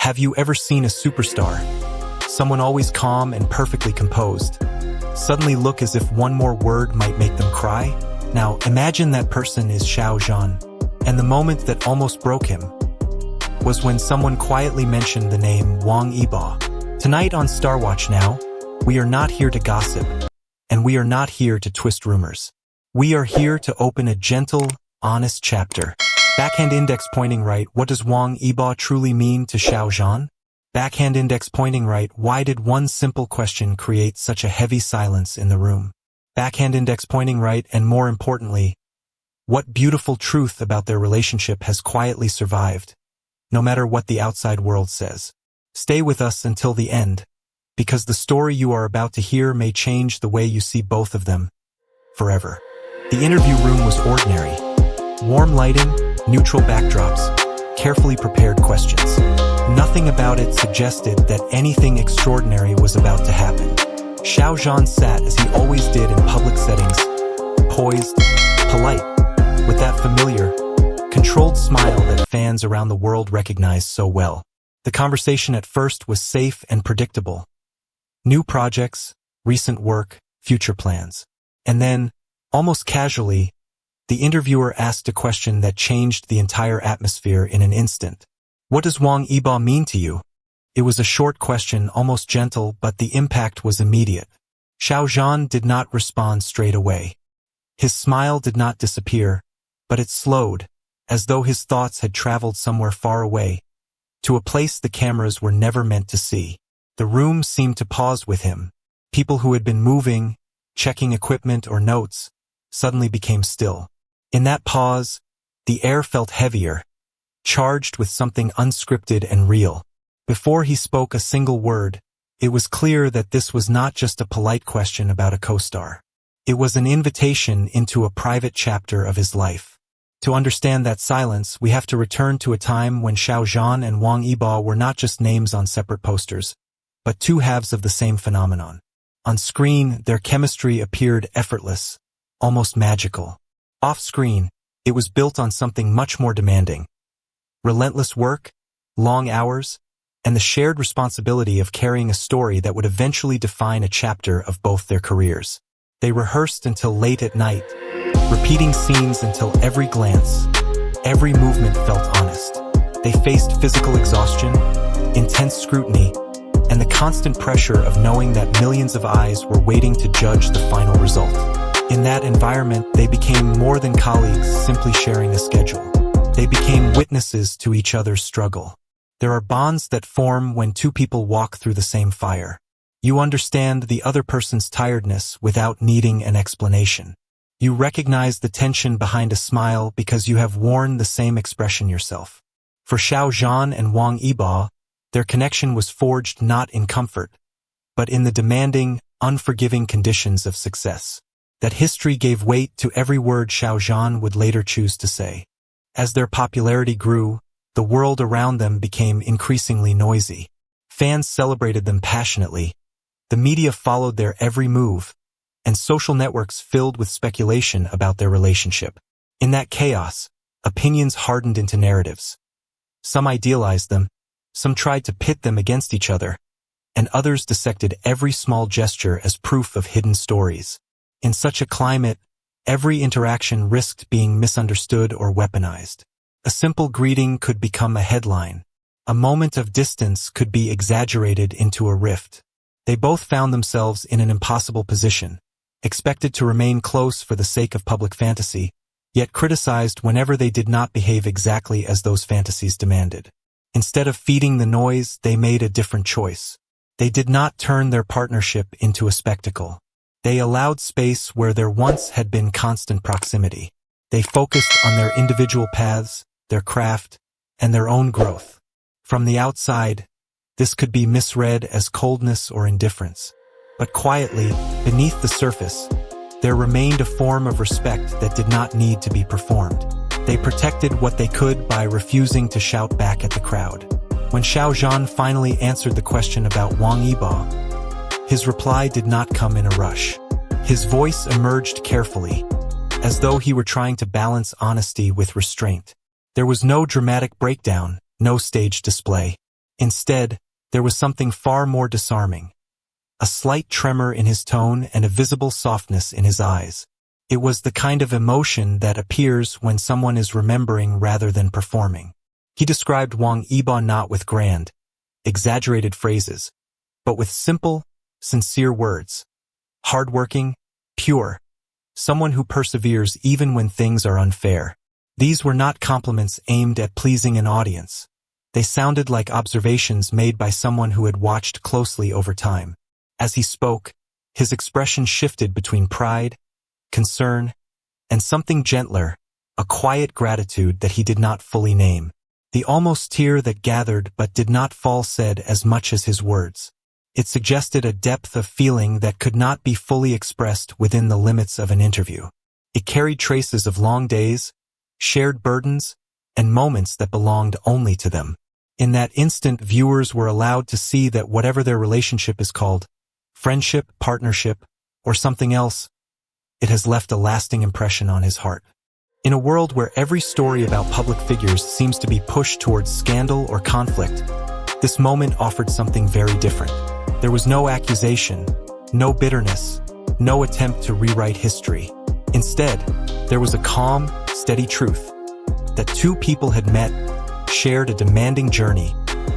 Have you ever seen a superstar? Someone always calm and perfectly composed. Suddenly look as if one more word might make them cry? Now, imagine that person is Xiao Zhan. And the moment that almost broke him was when someone quietly mentioned the name Wang Yibo. Tonight on Star Watch Now, we are not here to gossip, and we are not here to twist rumors. We are here to open a gentle, honest chapter. Backhand index pointing right. What does Wang Yibo truly mean to Xiao Zhan? Backhand index pointing right. Why did one simple question create such a heavy silence in the room? Backhand index pointing right, and more importantly, what beautiful truth about their relationship has quietly survived, no matter what the outside world says. Stay with us until the end, because the story you are about to hear may change the way you see both of them forever. The interview room was ordinary. Warm lighting, neutral backdrops, carefully prepared questions. Nothing about it suggested that anything extraordinary was about to happen. Xiao Zhan sat as he always did in public settings, poised, polite, with that familiar, controlled smile that fans around the world recognize so well. The conversation at first was safe and predictable. New projects, recent work, future plans. And then, almost casually, the interviewer asked a question that changed the entire atmosphere in an instant. What does Wang Yibo mean to you? It was a short question, almost gentle, but the impact was immediate. Xiao Zhan did not respond straight away. His smile did not disappear, but it slowed, as though his thoughts had traveled somewhere far away, to a place the cameras were never meant to see. The room seemed to pause with him. People who had been moving, checking equipment or notes, suddenly became still. In that pause, the air felt heavier, charged with something unscripted and real. Before he spoke a single word, it was clear that this was not just a polite question about a co-star. It was an invitation into a private chapter of his life. To understand that silence, we have to return to a time when Xiao Zhan and Wang Yibo were not just names on separate posters, but two halves of the same phenomenon. On screen, their chemistry appeared effortless, almost magical. Off-screen, it was built on something much more demanding. Relentless work, long hours, and the shared responsibility of carrying a story that would eventually define a chapter of both their careers. They rehearsed until late at night, repeating scenes until every glance, every movement felt honest. They faced physical exhaustion, intense scrutiny, and the constant pressure of knowing that millions of eyes were waiting to judge the final result. In that environment, they became more than colleagues simply sharing a schedule. They became witnesses to each other's struggle. There are bonds that form when two people walk through the same fire. You understand the other person's tiredness without needing an explanation. You recognize the tension behind a smile because you have worn the same expression yourself. For Xiao Zhan and Wang Yibo, their connection was forged not in comfort, but in the demanding, unforgiving conditions of success. That history gave weight to every word Xiao Zhan would later choose to say. As their popularity grew, the world around them became increasingly noisy. Fans celebrated them passionately. The media followed their every move, and social networks filled with speculation about their relationship. In that chaos, opinions hardened into narratives. Some idealized them, some tried to pit them against each other, and others dissected every small gesture as proof of hidden stories. In such a climate, every interaction risked being misunderstood or weaponized. A simple greeting could become a headline. A moment of distance could be exaggerated into a rift. They both found themselves in an impossible position, expected to remain close for the sake of public fantasy, yet criticized whenever they did not behave exactly as those fantasies demanded. Instead of feeding the noise, they made a different choice. They did not turn their partnership into a spectacle. They allowed space where there once had been constant proximity. They focused on their individual paths, their craft, and their own growth. From the outside, this could be misread as coldness or indifference. But quietly, beneath the surface, there remained a form of respect that did not need to be performed. They protected what they could by refusing to shout back at the crowd. When Xiao Zhan finally answered the question about Wang Yibo, his reply did not come in a rush. His voice emerged carefully, as though he were trying to balance honesty with restraint. There was no dramatic breakdown, no staged display. Instead, there was something far more disarming. A slight tremor in his tone and a visible softness in his eyes. It was the kind of emotion that appears when someone is remembering rather than performing. He described Wang Yibo not with grand, exaggerated phrases, but with simple, sincere words. Hardworking, pure, someone who perseveres even when things are unfair. These were not compliments aimed at pleasing an audience. They sounded like observations made by someone who had watched closely over time. As he spoke, his expression shifted between pride, concern, and something gentler, a quiet gratitude that he did not fully name. The almost tear that gathered but did not fall said as much as his words. It suggested a depth of feeling that could not be fully expressed within the limits of an interview. It carried traces of long days, shared burdens, and moments that belonged only to them. In that instant, viewers were allowed to see that whatever their relationship is called, friendship, partnership, or something else, it has left a lasting impression on his heart. In a world where every story about public figures seems to be pushed towards scandal or conflict, this moment offered something very different. There was no accusation, no bitterness, no attempt to rewrite history. Instead, there was a calm, steady truth that two people had met, shared a demanding journey,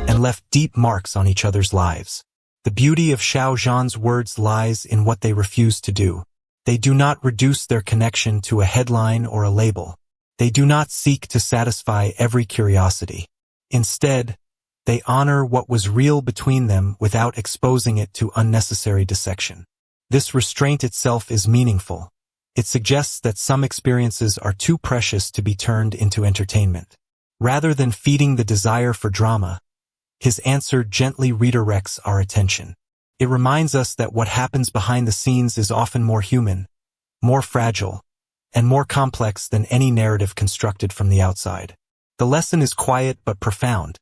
and left deep marks on each other's lives. The beauty of Xiao Zhan's words lies in what they refuse to do. They do not reduce their connection to a headline or a label. They do not seek to satisfy every curiosity. Instead, they honor what was real between them without exposing it to unnecessary dissection. This restraint itself is meaningful. It suggests that some experiences are too precious to be turned into entertainment. Rather than feeding the desire for drama, his answer gently redirects our attention. It reminds us that what happens behind the scenes is often more human, more fragile, and more complex than any narrative constructed from the outside. The lesson is quiet but profound.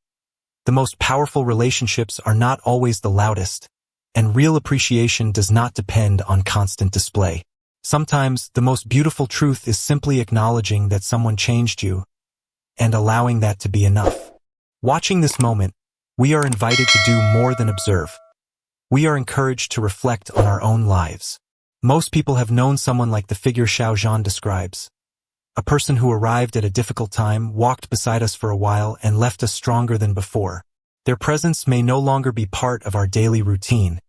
The most powerful relationships are not always the loudest, and real appreciation does not depend on constant display. Sometimes, the most beautiful truth is simply acknowledging that someone changed you, and allowing that to be enough. Watching this moment, we are invited to do more than observe. We are encouraged to reflect on our own lives. Most people have known someone like the figure Xiao Zhan describes. A person who arrived at a difficult time, walked beside us for a while, and left us stronger than before. Their presence may no longer be part of our daily routine,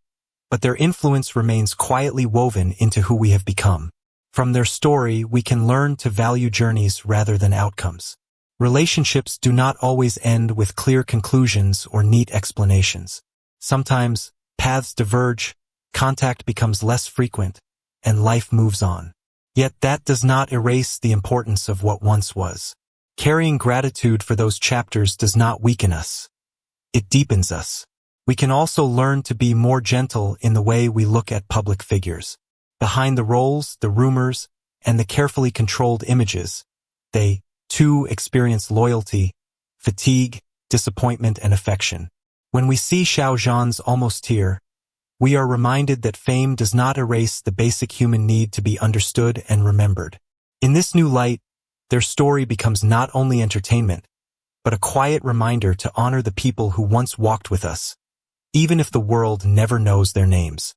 but their influence remains quietly woven into who we have become. From their story, we can learn to value journeys rather than outcomes. Relationships do not always end with clear conclusions or neat explanations. Sometimes, paths diverge, contact becomes less frequent, and life moves on. Yet that does not erase the importance of what once was. Carrying gratitude for those chapters does not weaken us. It deepens us. We can also learn to be more gentle in the way we look at public figures. Behind the roles, the rumors, and the carefully controlled images, they, too, experience loyalty, fatigue, disappointment, and affection. When we see Xiao Zhan's almost tear, we are reminded that fame does not erase the basic human need to be understood and remembered. In this new light, their story becomes not only entertainment, but a quiet reminder to honor the people who once walked with us, even if the world never knows their names.